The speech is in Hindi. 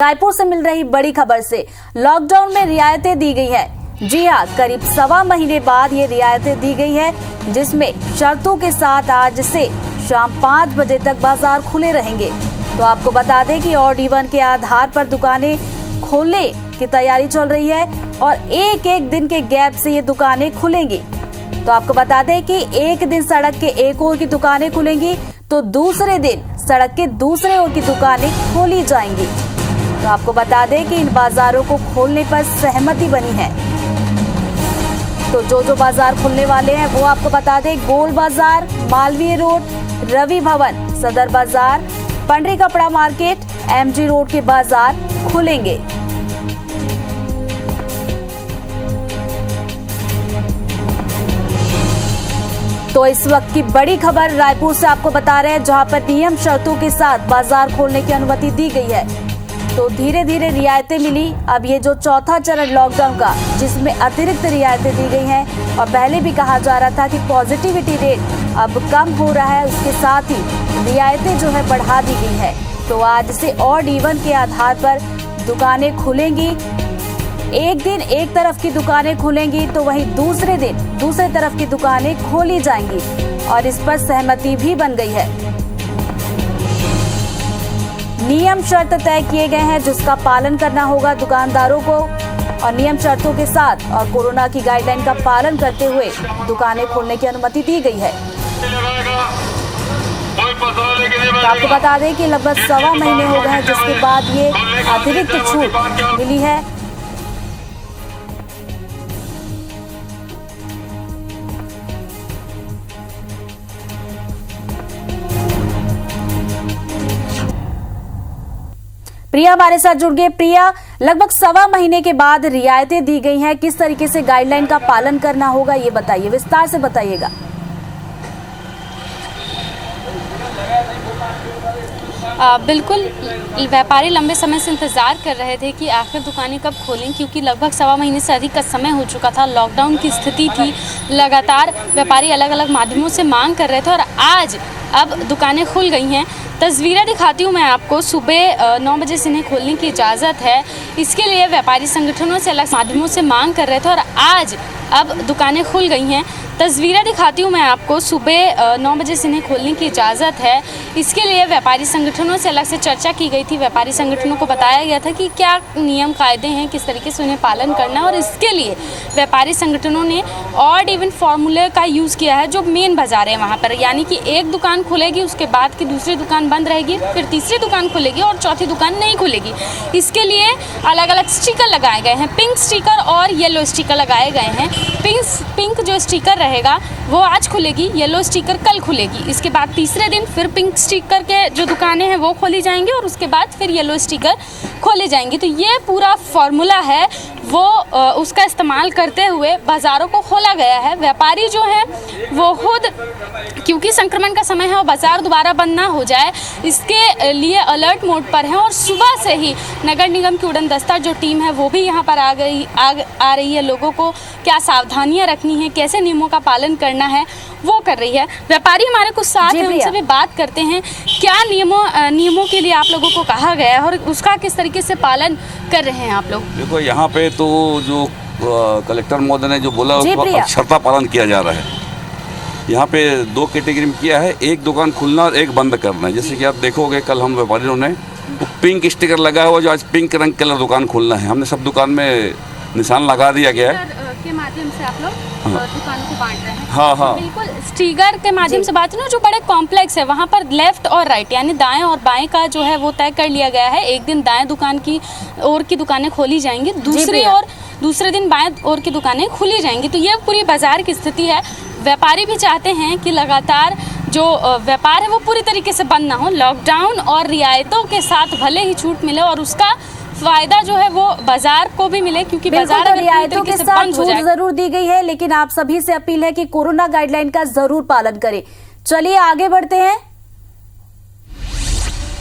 रायपुर से मिल रही बड़ी खबर से लॉकडाउन में रियायतें दी गई है। जी हां, करीब सवा महीने बाद ये रियायतें दी गई है, जिसमें शर्तों के साथ आज से शाम 5 बजे तक बाजार खुले रहेंगे। तो आपको बता दें कि ऑड इवन के आधार पर दुकानें खोलने की तैयारी चल रही है और एक एक दिन के गैप से ये दुकानें खुलेंगी। तो आपको बता दें कि एक दिन सड़क के एक ओर की दुकानें खुलेंगी तो दूसरे दिन सड़क के दूसरे ओर की दुकानें खोली जाएंगी। तो आपको बता दें कि इन बाजारों को खोलने पर सहमति बनी है। तो जो बाजार खुलने वाले हैं वो आपको बता दें, गोल बाजार, मालवीय रोड, रवि भवन, सदर बाजार, पंडरी कपड़ा मार्केट, एमजी रोड के बाजार खुलेंगे। तो इस वक्त की बड़ी खबर रायपुर से आपको बता रहे हैं, जहां पर नियम शर्तों के साथ बाजार खोलने की अनुमति दी गई है। तो धीरे धीरे रियायतें मिली। अब ये जो चौथा चरण लॉकडाउन का, जिसमें अतिरिक्त रियायतें दी गई हैं और पहले भी कहा जा रहा था कि पॉजिटिविटी रेट अब कम हो रहा है, उसके साथ ही रियायतें जो है बढ़ा दी गई है। तो आज से ऑड इवन के आधार पर दुकानें खुलेंगी। एक दिन एक तरफ की दुकानें खुलेंगी तो वहीं दूसरे दिन दूसरे तरफ की दुकानें खोली जाएंगी और इस पर सहमति भी बन गई है। नियम शर्त तय किए गए हैं, जिसका पालन करना होगा दुकानदारों को और नियम शर्तों के साथ और कोरोना की गाइडलाइन का पालन करते हुए दुकानें खोलने की अनुमति दी गई है। तो आपको बता दें कि लगभग सवा महीने हो गए हैं जिसके बाद ये अतिरिक्त छूट मिली है। प्रिया हमारे साथ जुड़ गए। प्रिया, लगभग सवा महीने के बाद रियायतें दी गई हैं, किस तरीके से गाइडलाइन का पालन करना होगा ये बताइए, विस्तार से बताइएगा। बिल्कुल, व्यापारी लंबे समय से इंतज़ार कर रहे थे कि आखिर दुकानें कब खोलें, क्योंकि लगभग सवा महीने से अधिक का समय हो चुका था। लॉकडाउन की स्थिति थी, लगातार व्यापारी अलग अलग माध्यमों से मांग कर रहे थे और आज अब दुकानें खुल गई हैं। तस्वीरें दिखाती हूँ मैं आपको। सुबह 9 बजे से इन्हें खोलने की इजाज़त है। इसके लिए व्यापारी संगठनों से अलग माध्यमों से मांग कर रहे थे और आज अब दुकानें खुल गई हैं। तस्वीरें दिखाती हूँ मैं आपको। सुबह 9 बजे से इन्हें खोलने की इजाज़त है। इसके लिए व्यापारी संगठनों से अलग से चर्चा की गई थी। व्यापारी संगठनों को बताया गया था कि क्या नियम कायदे हैं, किस तरीके से उन्हें पालन करना है और इसके लिए व्यापारी संगठनों ने ऑड इवन फार्मूले का यूज़ किया है। जो मेन बाजार है वहाँ पर, यानी कि एक दुकान खुलेगी, उसके बाद की दूसरी दुकान बंद रहेगी, फिर तीसरी दुकान खुलेगी और चौथी दुकान नहीं खुलेगी। इसके लिए अलग अलग स्टिकर लगाए गए हैं। पिंक स्टिकर और येलो स्टिकर लगाए गए हैं। पिंक जो स्टिकर रहेगा वो आज खुलेगी, येलो स्टिकर कल खुलेगी। इसके बाद तीसरे दिन फिर पिंक स्टिकर के जो दुकानें हैं वो खोली जाएंगी और उसके बाद फिर येलो स्टिकर खोले जाएंगी। तो ये पूरा फॉर्मूला है, वो उसका इस्तेमाल करते हुए बाज़ारों को खोला गया है। व्यापारी जो है वो खुद, क्योंकि संक्रमण का समय है और बाज़ार दोबारा बंद ना हो जाए, इसके लिए अलर्ट मोड पर है और सुबह से ही नगर निगम की उड़न दस्ता जो टीम है वो भी यहाँ पर आ रही है। लोगों को क्या सावधानियाँ रखनी है, कैसे नियमों का पालन करना है वो कर रही है। व्यापारी हमारे कुछ साथ हैं, उनसे भी बात करते हैं। क्या नियमों के लिए आप लोगों को कहा गया है और उसका किस तरीके से पालन कर रहे हैं आप लोग? देखो, यहाँ पे तो जो कलेक्टर महोदय ने जो बोला उसका अक्षरता पालन किया जा रहा है। यहाँ पे 2 कैटेगरी में किया है, एक दुकान खुलना और एक बंद करना है। जैसे कि आप देखोगे, कल हम व्यापारियों ने तो पिंक स्टिकर लगाया हुआ, जो आज पिंक रंग कलर दुकान खोलना है, हमने सब दुकान में निशान लगा दिया गया है। के माध्यम से आप लोग दुकान को बांट रहे हैं। हाँ, बिल्कुल, स्टिकर के माध्यम से बात है ना। जो बड़े कॉम्प्लेक्स है वहाँ पर लेफ्ट और राइट, यानी दाएं और बाएं का जो है वो तय कर लिया गया है। एक दिन दाएं दुकान की ओर की दुकानें खोली जाएंगी, दूसरे दिन बाएं ओर की दुकानें खुली जाएंगी। तो ये पूरी बाजार की स्थिति है। व्यापारी भी चाहते हैं कि लगातार जो व्यापार है वो पूरी तरीके से बंद ना हो। लॉकडाउन और रियायतों के साथ भले ही छूट मिले और उसका फायदा जो है वो बाजार को भी मिले, क्योंकि बाजार रियायतों के साथ छूट जरूर दी गई है, लेकिन आप सभी से अपील है कि कोरोना गाइडलाइन का जरूर पालन करें। चलिए आगे बढ़ते हैं।